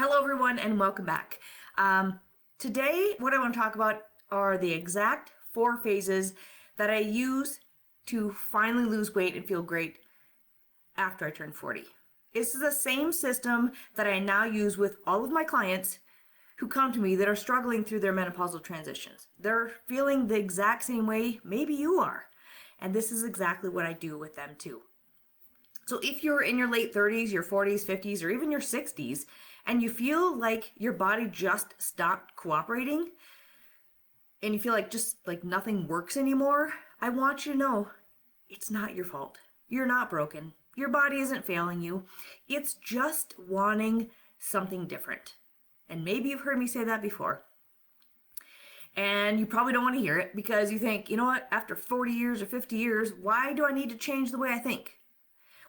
Hello, everyone, and welcome back. Today, what I want to talk about are the exact 4 phases that I use to finally lose weight and feel great after I turn 40. This is the same system that I now use with all of my clients who come to me that are struggling through their menopausal transitions. They're feeling the exact same way maybe you are. And this is exactly what I do with them too. So if you're in your late 30s, your 40s, 50s, or even your 60s, and you feel like your body just stopped cooperating, and you feel like just like nothing works anymore, I want you to know it's not your fault. You're not broken. Your body isn't failing you. It's just wanting something different. And maybe you've heard me say that before. And you probably don't want to hear it because you think, you know what, after 40 years or 50 years, why do I need to change the way I think?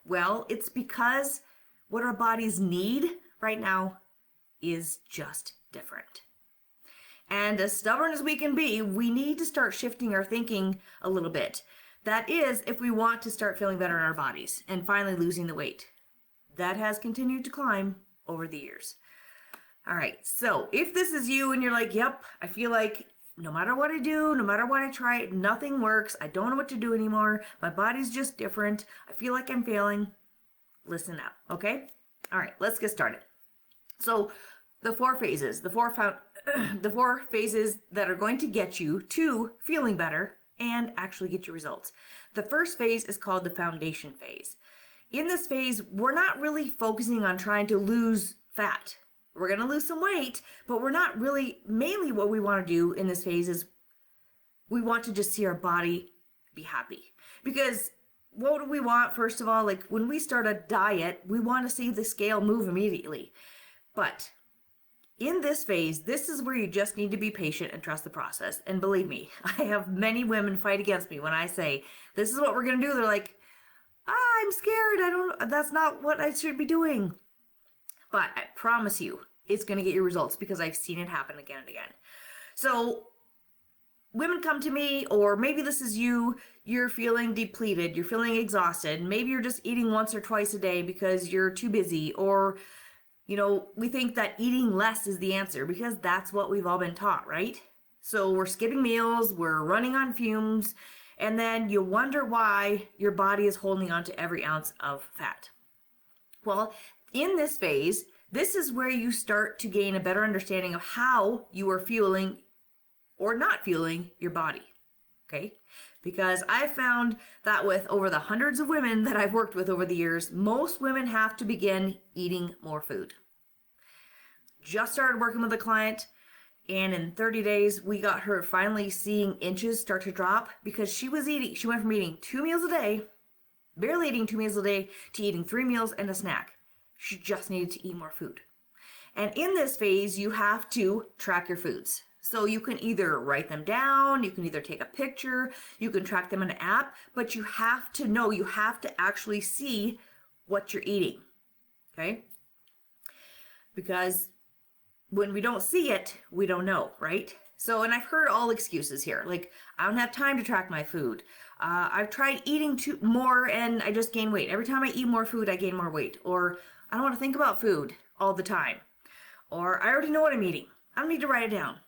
Well, it's because what our bodies need right now is just different. And as stubborn as we can be, we need to start shifting our thinking a little bit. That is, if we want to start feeling better in our bodies and finally losing the weight. That has continued to climb over the years. All right, so if this is you and you're like, yep, I feel like no matter what I do, no matter what I try, nothing works. I don't know what to do anymore. My body's just different. I feel like I'm failing. Listen up, okay? All right, let's get started. So the 4 phases, the four phases that are going to get you to feeling better and actually get your results. The first phase is called the foundation phase. In this phase, we're not really focusing on trying to lose fat. We're going to lose some weight, but we're not really, mainly what we want to do in this phase is we want to just see our body be happy. Because what do we want, first of all? Like when we start a diet, we want to see the scale move immediately. But in this phase, this is where you just need to be patient and trust the process. And believe me, I have many women fight against me when I say, this is what we're going to do. They're like, I'm scared. That's not what I should be doing. But I promise you, it's going to get your results because I've seen it happen again and again. So women come to me, or maybe this is you, you're feeling depleted, you're feeling exhausted. Maybe you're just eating once or twice a day because you're too busy, or, we think that eating less is the answer because that's what we've all been taught, right? So we're skipping meals, we're running on fumes, and then you wonder why your body is holding on to every ounce of fat. Well, in this phase, this is where you start to gain a better understanding of how you are fueling or not fueling your body, okay? Because I found that with over the hundreds of women that I've worked with over the years, most women have to begin eating more food. Just started working with a client, and in 30 days, we got her finally seeing inches start to drop because she went from eating 2 meals a day, barely eating 2 meals a day, to eating 3 meals and a snack. She just needed to eat more food. And in this phase, you have to track your foods. So you can either write them down, you can either take a picture, you can track them in an app, but you have to know, you have to actually see what you're eating, okay? Because when we don't see it, we don't know, right? So, and I've heard all excuses here, like, I don't have time to track my food. I've tried eating more and I just gain weight. Every time I eat more food, I gain more weight. Or I don't want to think about food all the time. Or I already know what I'm eating. I don't need to write it down.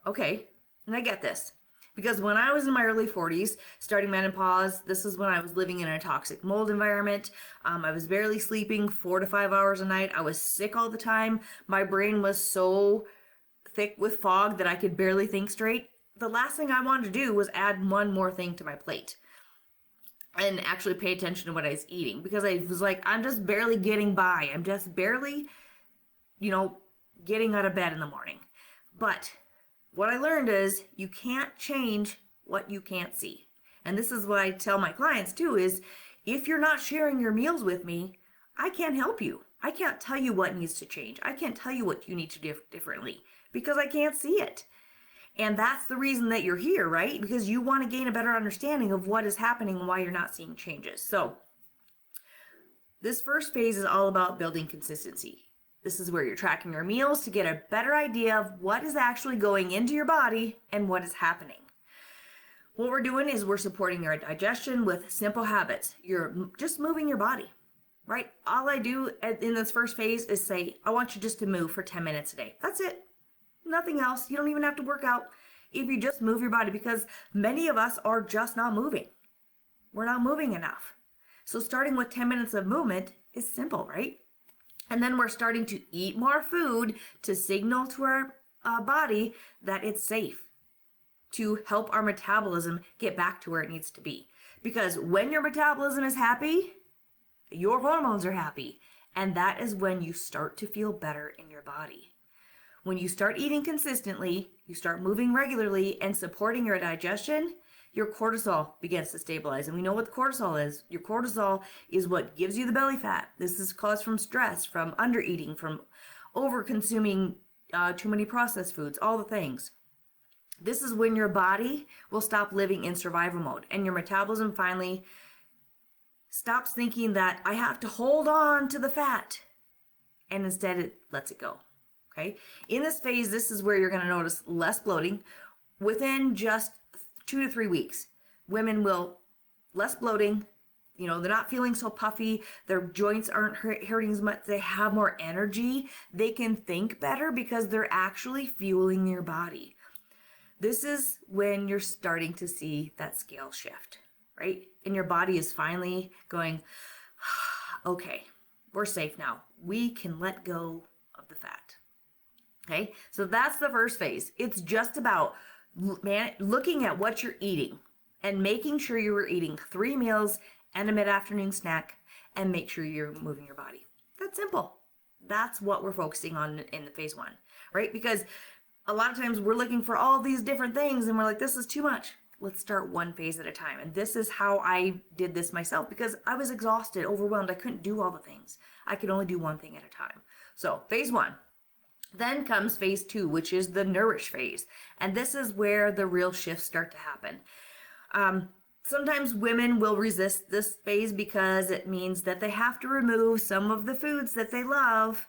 Okay, and I get this. Because when I was in my early 40s, starting menopause, this is when I was living in a toxic mold environment. I was barely sleeping 4 to 5 hours a night. I was sick all the time. My brain was so thick with fog that I could barely think straight. The last thing I wanted to do was add one more thing to my plate and actually pay attention to what I was eating, because I was like, I'm just barely getting by. I'm just barely, getting out of bed in the morning. But what I learned is you can't change what you can't see. And this is what I tell my clients too, is if you're not sharing your meals with me, I can't help you. I can't tell you what needs to change. I can't tell you what you need to do differently because I can't see it. And that's the reason that you're here, right? Because you want to gain a better understanding of what is happening and why you're not seeing changes. So this first phase is all about building consistency. This is where you're tracking your meals to get a better idea of what is actually going into your body and what is happening. What we're doing is we're supporting your digestion with simple habits. You're just moving your body. right? All I do in this first phase is say, I want you just to move for 10 minutes a day. That's it. Nothing else. You don't even have to work out if you just move your body, because many of us are just not moving. We're not moving enough. So starting with 10 minutes of movement is simple, right? And then we're starting to eat more food to signal to our body that it's safe, to help our metabolism get back to where it needs to be. Because when your metabolism is happy, your hormones are happy. And that is when you start to feel better in your body. When you start eating consistently, you start moving regularly and supporting your digestion, your cortisol begins to stabilize. And we know what cortisol is. Your cortisol is what gives you the belly fat. This is caused from stress, from undereating, from over consuming too many processed foods, all the things. This is when your body will stop living in survival mode and your metabolism finally stops thinking that I have to hold on to the fat, and instead it lets it go. Okay. In this phase, this is where you're going to notice less bloating within just 2 to 3 weeks. Women will less bloating. You know, they're not feeling so puffy. Their joints aren't hurting as much. They have more energy. They can think better because they're actually fueling your body. This is when you're starting to see that scale shift, right? And your body is finally going, okay, we're safe now. We can let go of the fat. Okay, so that's the first phase. It's just about looking at what you're eating and making sure you are eating 3 meals and a mid-afternoon snack, and make sure you're moving your body. That's simple. That's what we're focusing on in the phase 1, right? Because a lot of times we're looking for all these different things and we're like, this is too much. Let's start one phase at a time. And this is how I did this myself, because I was exhausted, overwhelmed. I couldn't do all the things. I could only do one thing at a time. So phase 1. Then comes phase 2, which is the Nourish phase. And this is where the real shifts start to happen. Sometimes women will resist this phase because it means that they have to remove some of the foods that they love,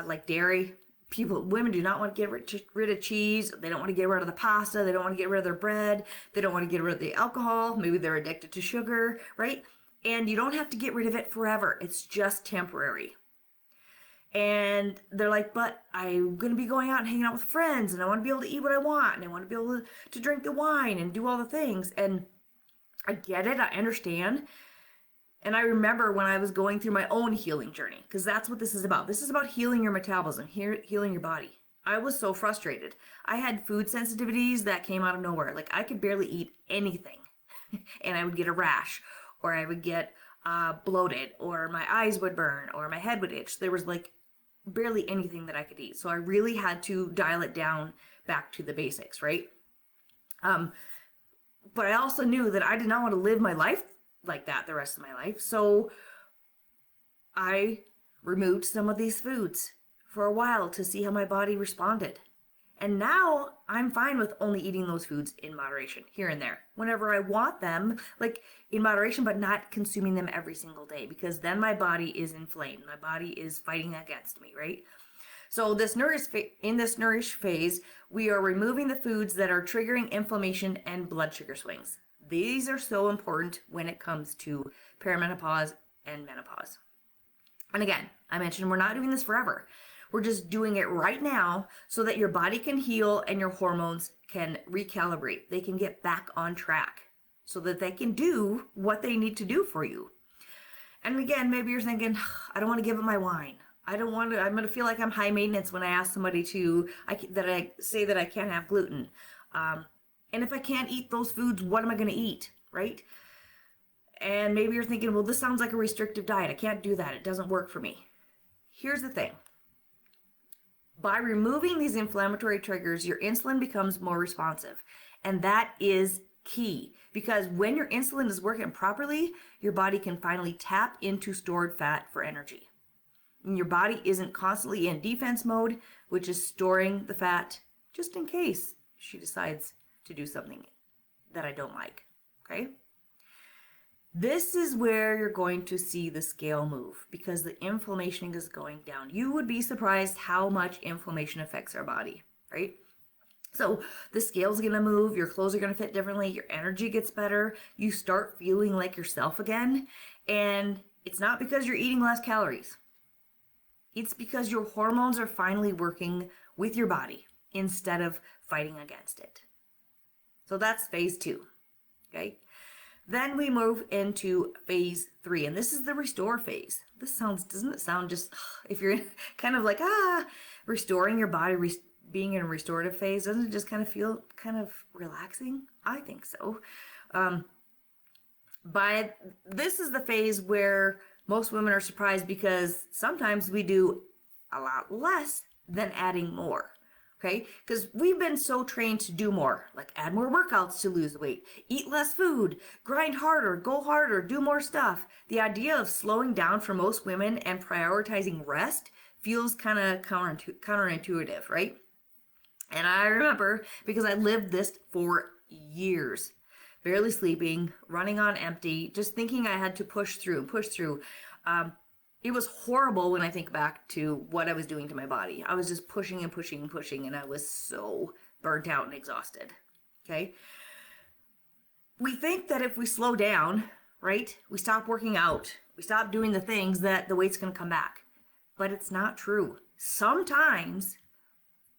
like dairy. Women do not want to get rid of cheese. They don't want to get rid of the pasta. They don't want to get rid of their bread. They don't want to get rid of the alcohol. Maybe they're addicted to sugar, right? And you don't have to get rid of it forever. It's just temporary. And they're like, but I'm going to be going out and hanging out with friends, and I want to be able to eat what I want, and I want to be able to drink the wine and do all the things. And I get it. I understand. And I remember when I was going through my own healing journey, because that's what this is about. This is about healing your metabolism, healing your body. I was so frustrated. I had food sensitivities that came out of nowhere. Like, I could barely eat anything and I would get a rash, or I would get bloated, or my eyes would burn, or my head would itch. There was like barely anything that I could eat. So I really had to dial it down back to the basics, right? But I also knew that I did not want to live my life like that the rest of my life. So I removed some of these foods for a while to see how my body responded. And now I'm fine with only eating those foods in moderation, here and there, whenever I want them, like in moderation, but not consuming them every single day, because then my body is inflamed. My body is fighting against me, right? So in this Nourish phase, we are removing the foods that are triggering inflammation and blood sugar swings. These are so important when it comes to perimenopause and menopause. And again, I mentioned we're not doing this forever. We're just doing it right now so that your body can heal and your hormones can recalibrate. They can get back on track so that they can do what they need to do for you. And again, maybe you're thinking, I don't want to give up my wine. I'm going to feel like I'm high maintenance when I ask somebody that I say that I can't have gluten. And if I can't eat those foods, what am I going to eat, right? And maybe you're thinking, well, this sounds like a restrictive diet. I can't do that. It doesn't work for me. Here's the thing. By removing these inflammatory triggers, your insulin becomes more responsive. And that is key, because when your insulin is working properly, your body can finally tap into stored fat for energy. And your body isn't constantly in defense mode, which is storing the fat just in case she decides to do something that I don't like, okay? This is where you're going to see the scale move, because the inflammation is going down. You would be surprised how much inflammation affects our body, right? So the scale's going to move, your clothes are going to fit differently, your energy gets better, you start feeling like yourself again, and It's not because you're eating less calories. It's because your hormones are finally working with your body instead of fighting against it. So that's phase 2. Okay. Then we move into phase 3, and this is the restore phase. Doesn't it sound just, if you're kind of like, restoring your body, being in a restorative phase, doesn't it just kind of feel kind of relaxing? I think so. But this is the phase where most women are surprised because sometimes we do a lot less than adding more. Okay, because we've been so trained to do more, like add more workouts to lose weight, eat less food, grind harder, go harder, do more stuff. The idea of slowing down for most women and prioritizing rest feels kind of counterintuitive, right? And I remember because I lived this for years, barely sleeping, running on empty, just thinking I had to push through. It was horrible when I think back to what I was doing to my body. I was just pushing and pushing and pushing, and I was so burnt out and exhausted. Okay? We think that if we slow down, right, we stop working out, we stop doing the things, that the weight's going to come back. But it's not true. Sometimes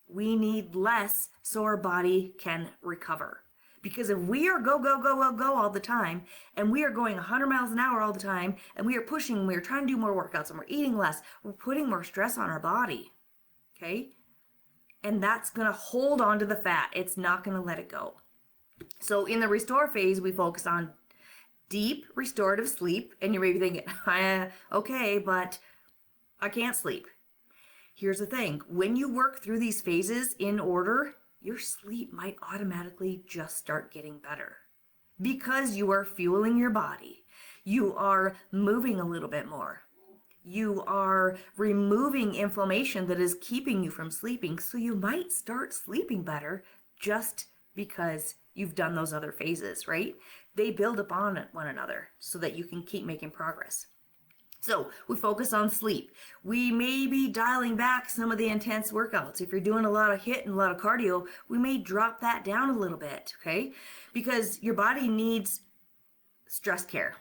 we need less so our body can recover. Because if we are go all the time, and we are going 100 miles an hour all the time, and we are pushing, we are trying to do more workouts, and we're eating less, we're putting more stress on our body, okay? And that's going to hold on to the fat. It's not going to let it go. So in the restore phase, we focus on deep restorative sleep, and you may be thinking, okay, but I can't sleep. Here's the thing. When you work through these phases in order, your sleep might automatically just start getting better because you are fueling your body. You are moving a little bit more. You are removing inflammation that is keeping you from sleeping. So you might start sleeping better just because you've done those other phases, right? They build upon one another so that you can keep making progress. So we focus on sleep. We may be dialing back some of the intense workouts. If you're doing a lot of HIIT and a lot of cardio, we may drop that down a little bit, okay? Because your body needs stress care.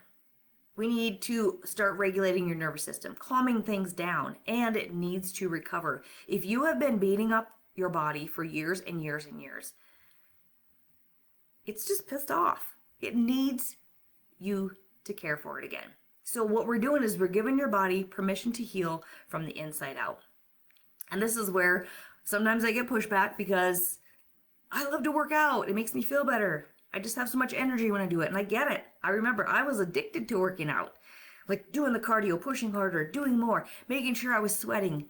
We need to start regulating your nervous system, calming things down, and it needs to recover. If you have been beating up your body for years and years and years, it's just pissed off. It needs you to care for it again. So what we're doing is we're giving your body permission to heal from the inside out. And this is where sometimes I get pushback because I love to work out. It makes me feel better. I just have so much energy when I do it. And I get it. I remember I was addicted to working out, like doing the cardio, pushing harder, doing more, making sure I was sweating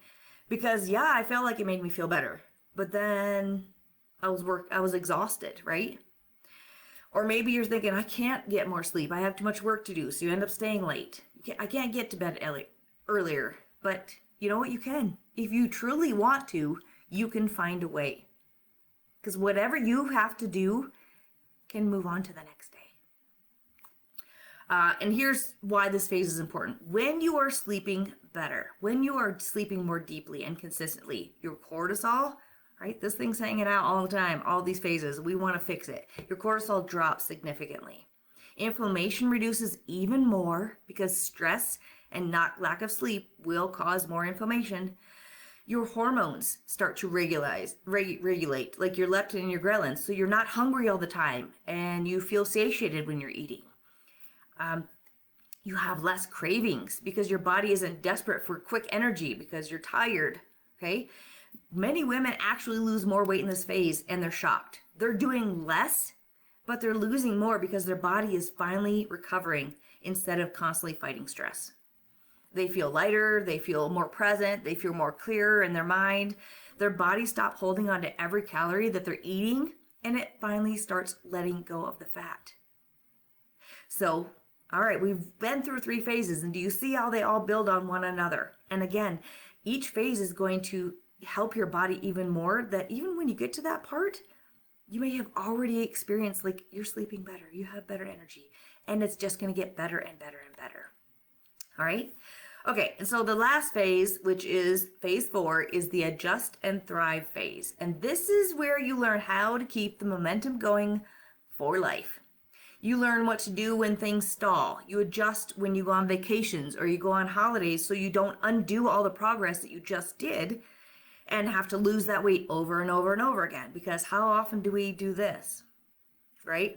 because I felt like it made me feel better. But then I was exhausted, right? Or maybe you're thinking, I can't get more sleep. I have too much work to do. So you end up staying late. I can't get to bed earlier. But you know what? You can. If you truly want to, you can find a way. Because whatever you have to do can move on to the next day. And here's why this phase is important. When you are sleeping better, when you are sleeping more deeply and consistently, your cortisol, right? This thing's hanging out all the time, all these phases. We want to fix it. Your cortisol drops significantly. Inflammation reduces even more because stress and lack of sleep will cause more inflammation. Your hormones start to regulate, like your leptin and your ghrelin, so you're not hungry all the time and you feel satiated when you're eating. You have less cravings because your body isn't desperate for quick energy because you're tired, okay? Many women actually lose more weight in this phase and they're shocked. They're doing less, but they're losing more because their body is finally recovering instead of constantly fighting stress. They feel lighter, they feel more present, they feel more clear in their mind. Their body stops holding on to every calorie that they're eating, and it finally starts letting go of the fat. So, all right, we've been through 3 phases, and do you see how they all build on one another? And again, each phase is going to help your body even more, that even when you get to that part, you may have already experienced, like, you're sleeping better, you have better energy, and it's just going to get better and better and better. All right? Okay, and so the last phase, which is phase 4, is the adjust and thrive phase. And this is where you learn how to keep the momentum going for life. You learn what to do when things stall. You adjust when you go on vacations or you go on holidays so you don't undo all the progress that you just did and have to lose that weight over and over and over again. Because how often do we do this, right?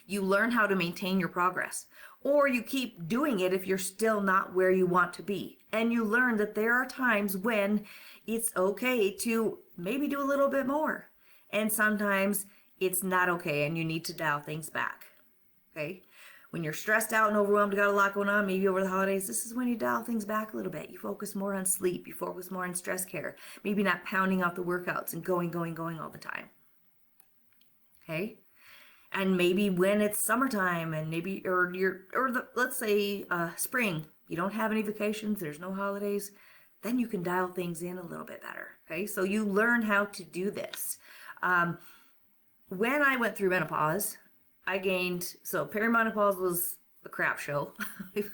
You learn how to maintain your progress, or you keep doing it if you're still not where you want to be. And you learn that there are times when it's okay to maybe do a little bit more. And sometimes it's not okay and you need to dial things back. Okay? When you're stressed out and overwhelmed, got a lot going on, maybe over the holidays, this is when you dial things back a little bit. You focus more on sleep, you focus more on stress care, maybe not pounding out the workouts and going all the time. Okay? And maybe when it's summertime and maybe, let's say spring, you don't have any vacations, there's no holidays, then you can dial things in a little bit better. Okay? So you learn how to do this. When I went through menopause, I gained, so perimenopause was a crap show. It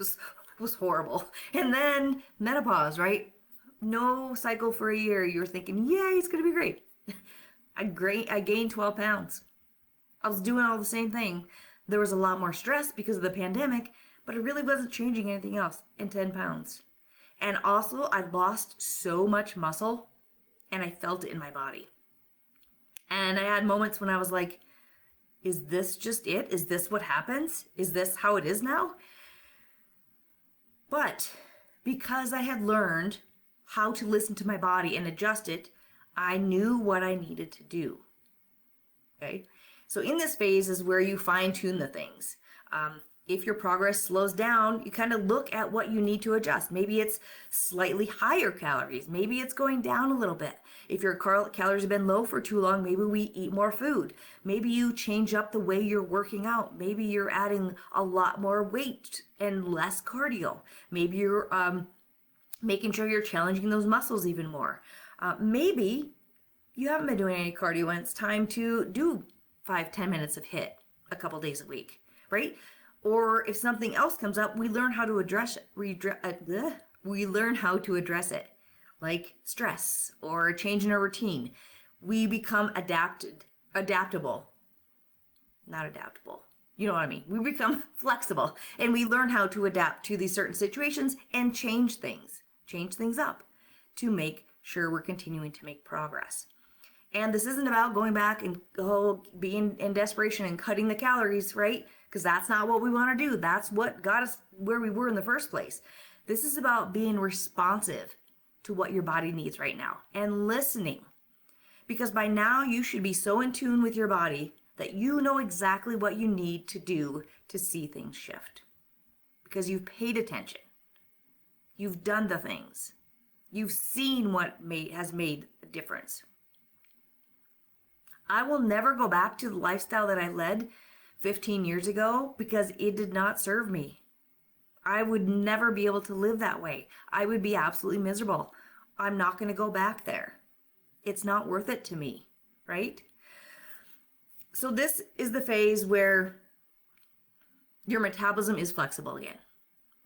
was horrible. And then menopause, right? No cycle for a year. You're thinking, yeah, it's going to be great. I gained 12 pounds. I was doing all the same thing. There was a lot more stress because of the pandemic, but it really wasn't changing anything else in 10 pounds. And also, I lost so much muscle and I felt it in my body. And I had moments when I was like, is this just it? Is this what happens? Is this how it is now? But because I had learned how to listen to my body and adjust it, I knew what I needed to do. Okay? So in this phase is where you fine tune the things. If your progress slows down, you kind of look at what you need to adjust. Maybe it's slightly higher calories. Maybe it's going down a little bit. If your calories have been low for too long, maybe we eat more food. Maybe you change up the way you're working out. Maybe you're adding a lot more weight and less cardio. Maybe you're making sure you're challenging those muscles even more. Maybe you haven't been doing any cardio and it's time to do 5-10 minutes of HIIT a couple days a week, right? Or if something else comes up, we learn how to address it. We learn how to address it, like stress or a change in our routine. We become adaptable. Not adaptable. You know what I mean? We become flexible and we learn how to adapt to these certain situations and change things up to make sure we're continuing to make progress. And this isn't about going back and being in desperation and cutting the calories, right? Because that's not what we want to do. That's what got us where we were in the first place. This is about being responsive to what your body needs right now and listening. Because by now you should be so in tune with your body that you know exactly what you need to do to see things shift. Because you've paid attention. You've done the things. You've seen what has made a difference. I will never go back to the lifestyle that I led 15 years ago because it did not serve me. I would never be able to live that way. I would be absolutely miserable. I'm not going to go back there. It's not worth it to me, right? So this is the phase where your metabolism is flexible again,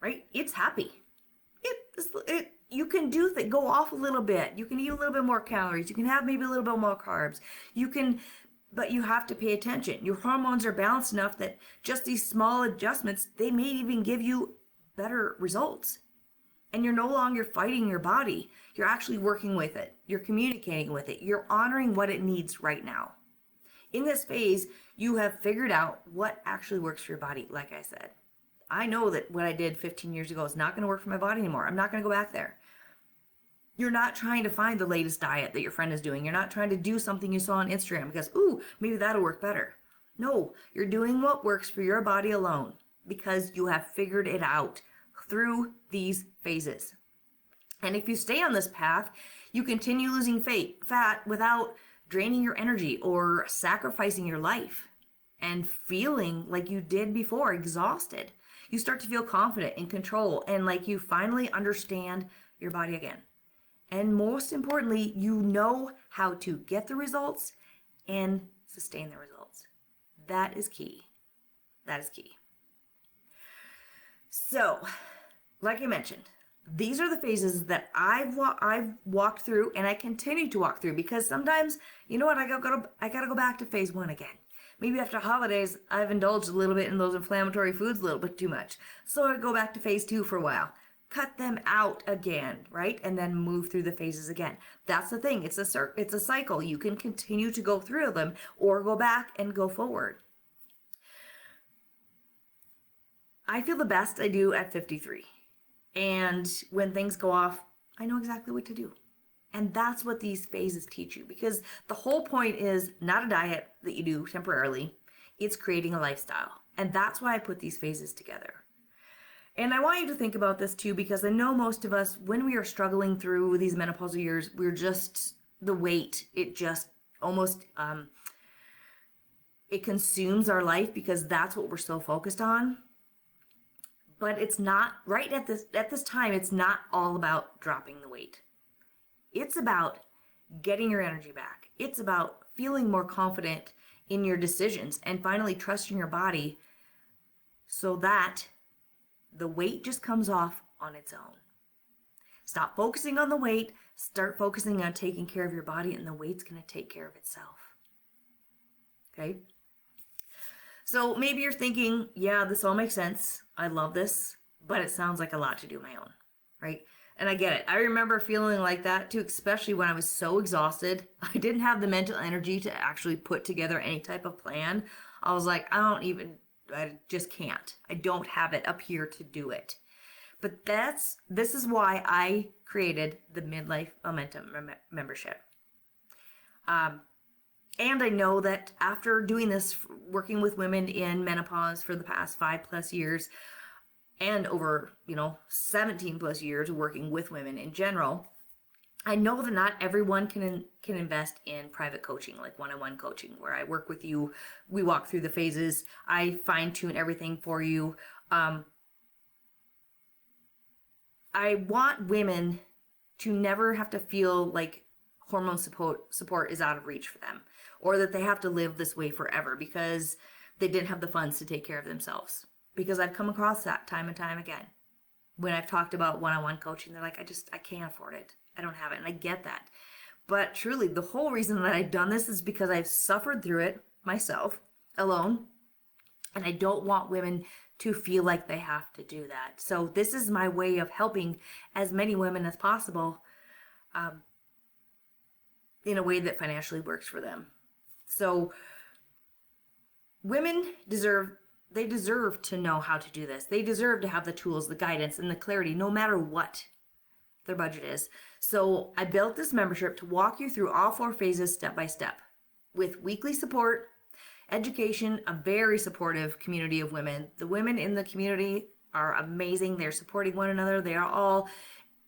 right? It's happy. You can go off a little bit. You can eat a little bit more calories. You can have maybe a little bit more carbs. But you have to pay attention. Your hormones are balanced enough that just these small adjustments, they may even give you better results. And you're no longer fighting your body. You're actually working with it. You're communicating with it. You're honoring what it needs right now. In this phase, you have figured out what actually works for your body, like I said. I know that what I did 15 years ago is not going to work for my body anymore. I'm not going to go back there. You're not trying to find the latest diet that your friend is doing. You're not trying to do something you saw on Instagram because, ooh, maybe that'll work better. No, you're doing what works for your body alone because you have figured it out through these phases. And if you stay on this path, you continue losing fat without draining your energy or sacrificing your life and feeling like you did before, exhausted. You start to feel confident, in control, and like you finally understand your body again. And most importantly, you know how to get the results and sustain the results. That is key. That is key. So, like I mentioned, these are the phases that I've walked through and I continue to walk through because sometimes, you know what, I gotta go back to phase 1 again Maybe after holidays, I've indulged a little bit in those inflammatory foods a little bit too much. So I go back to phase 2 for a while. Cut them out again, right? And then move through the phases again. That's the thing. It's a cycle. You can continue to go through them or go back and go forward. I feel the best I do at 53. And when things go off, I know exactly what to do. And that's what these phases teach you, because the whole point is not a diet that you do temporarily. It's creating a lifestyle. And that's why I put these phases together. And I want you to think about this too, because I know most of us, when we are struggling through these menopausal years, we're just, the weight, it just almost, it consumes our life because that's what we're so focused on. But it's not, right at this time, it's not all about dropping the weight. It's about getting your energy back. It's about feeling more confident in your decisions and finally trusting your body so that the weight just comes off on its own. Stop focusing on the weight, start focusing on taking care of your body, and the weight's going to take care of itself. Okay? So maybe you're thinking, yeah, this all makes sense. I love this, but it sounds like a lot to do my own, right? And I get it. I remember feeling like that too, especially when I was so exhausted. I didn't have the mental energy to actually put together any type of plan. I was like, I just can't. I don't have it up here to do it. But this is why I created the Midlife Momentum membership. And I know that after doing this, working with women in menopause for the past 5+ years, and over, 17+ years working with women in general, I know that not everyone can invest in private coaching, like one-on-one coaching, where I work with you, we walk through the phases, I fine-tune everything for you. I want women to never have to feel like hormone support is out of reach for them, or that they have to live this way forever because they didn't have the funds to take care of themselves. Because I've come across that time and time again. When I've talked about one-on-one coaching, they're like, I can't afford it. I don't have it. And I get that. But truly, the whole reason that I've done this is because I've suffered through it myself, alone. And I don't want women to feel like they have to do that. So this is my way of helping as many women as possible in a way that financially works for them. So women deserve to know how to do this. They deserve to have the tools, the guidance, and the clarity, no matter what their budget is. So I built this membership to walk you through all 4 phases step by step, with weekly support, education, a very supportive community of women. The women in the community are amazing. They're supporting one another. They are all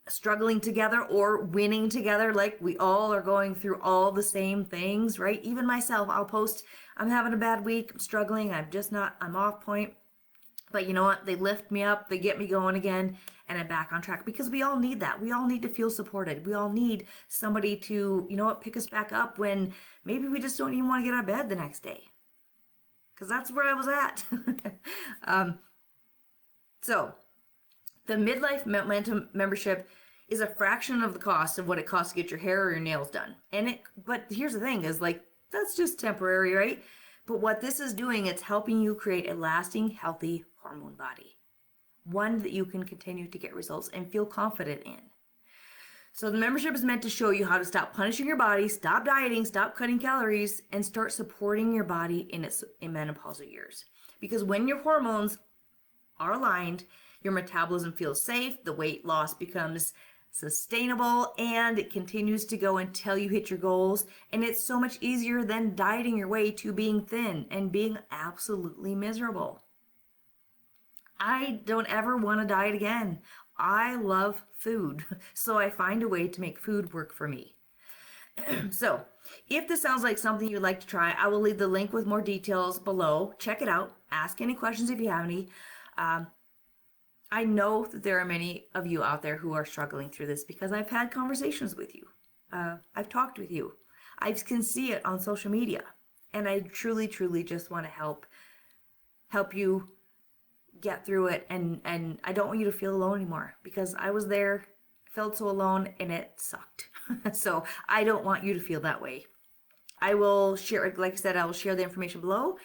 struggling together or winning together. Like, we all are going through all the same things, right? Even myself, I'll post, I'm having a bad week, I'm struggling, I'm off point. But you know what? They lift me up, they get me going again, and I'm back on track, because we all need that. We all need to feel supported. We all need somebody to, pick us back up when maybe we just don't even want to get out of bed the next day. Because that's where I was at. So the Midlife Momentum membership is a fraction of the cost of what it costs to get your hair or your nails done. But here's the thing is, like, that's just temporary, right? But what this is doing, it's helping you create a lasting, healthy hormone body. One that you can continue to get results and feel confident in. So the membership is meant to show you how to stop punishing your body, stop dieting, stop cutting calories, and start supporting your body in menopausal years. Because when your hormones are aligned, your metabolism feels safe, the weight loss becomes sustainable, and it continues to go until you hit your goals. And it's so much easier than dieting your way to being thin and being absolutely miserable. I don't ever want to diet again. I love food, so I find a way to make food work for me. So if this sounds like something you'd like to try, I will leave the link with more details below. Check it out. Ask any questions if you have any. I know that there are many of you out there who are struggling through this, because I've had conversations with you. I've talked with you. I can see it on social media. And I truly, truly just want to help you get through it. And I don't want you to feel alone anymore, because I was there, felt so alone, and it sucked. So I don't want you to feel that way. I will share, like I said, I will share the information below.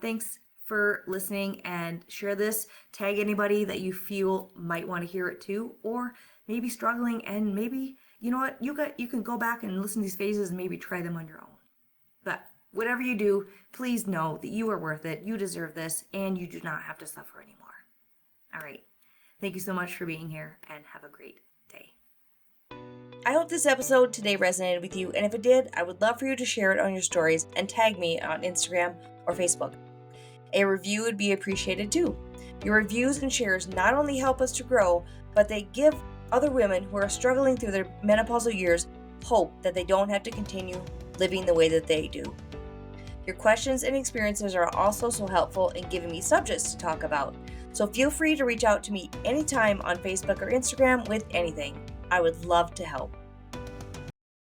Thanks for listening, and share this. Tag anybody that you feel might want to hear it too, or maybe struggling, and maybe, you know what, you can go back and listen to these phases and maybe try them on your own. But whatever you do, please know that you are worth it. You deserve this, and you do not have to suffer anymore. All right. Thank you so much for being here, and have a great day. I hope this episode today resonated with you, and if it did, I would love for you to share it on your stories and tag me on Instagram or Facebook. A review would be appreciated too. Your reviews and shares not only help us to grow, but they give other women who are struggling through their menopausal years hope that they don't have to continue living the way that they do. Your questions and experiences are also so helpful in giving me subjects to talk about. So feel free to reach out to me anytime on Facebook or Instagram with anything. I would love to help.